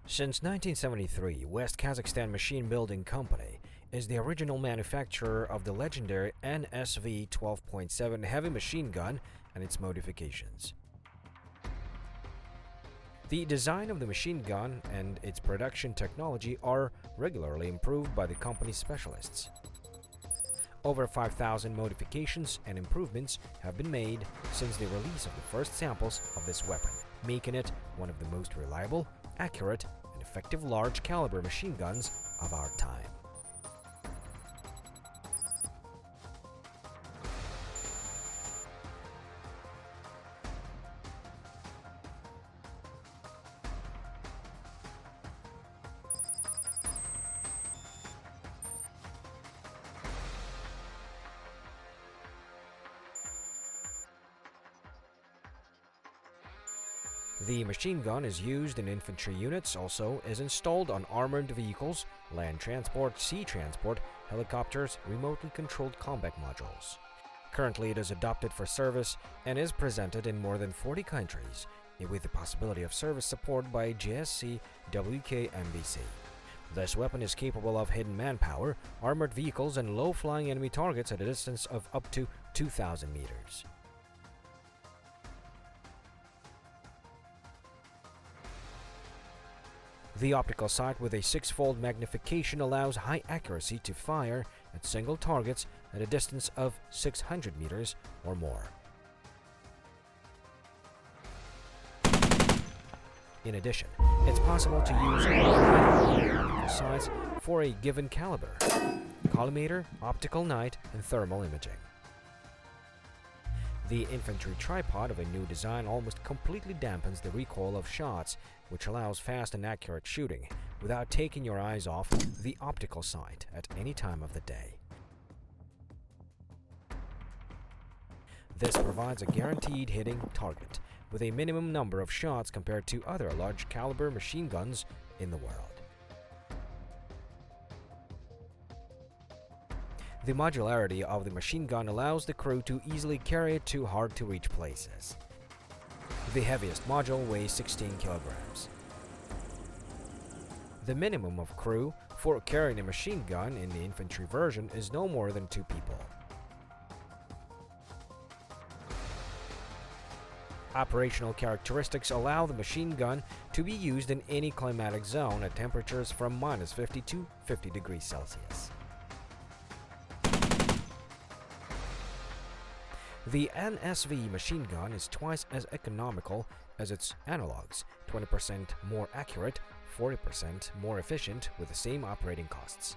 Since 1973, West Kazakhstan Machine Building Company is the original manufacturer of the legendary NSV 12.7 heavy machine gun and its modifications. The design of the machine gun and its production technology are regularly improved by the company's specialists. Over 5,000 modifications and improvements have been made since the release of the first samples of this weapon, making it one of the most reliable, accurate, and effective large-caliber machine guns of our time. The machine gun is used in infantry units, also is installed on armored vehicles, land transport, sea transport, helicopters, remotely controlled combat modules. Currently it is adopted for service and is presented in more than 40 countries, with the possibility of service support by GSC WKMBC. This weapon is capable of hidden manpower, armored vehicles, and low-flying enemy targets at a distance of up to 2,000 meters. The optical sight with a 6-fold magnification allows high accuracy to fire at single targets at a distance of 600 meters or more. In addition, it's possible to use optical sights for a given caliber, collimator, optical night, and thermal imaging. The infantry tripod of a new design almost completely dampens the recoil of shots, which allows fast and accurate shooting without taking your eyes off the optical sight at any time of the day. This provides a guaranteed hitting target with a minimum number of shots compared to other large-caliber machine guns in the world. The modularity of the machine gun allows the crew to easily carry it to hard-to-reach places. The heaviest module weighs 16 kilograms. The minimum of crew for carrying a machine gun in the infantry version is no more than 2 people. Operational characteristics allow the machine gun to be used in any climatic zone at temperatures from -50 to 50 degrees Celsius. The NSV machine gun is twice as economical as its analogs, 20% more accurate, 40% more efficient with the same operating costs.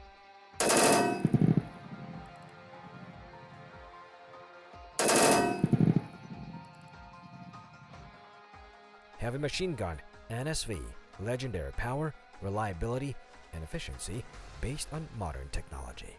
Heavy machine gun, NSV, legendary power, reliability, and efficiency based on modern technology.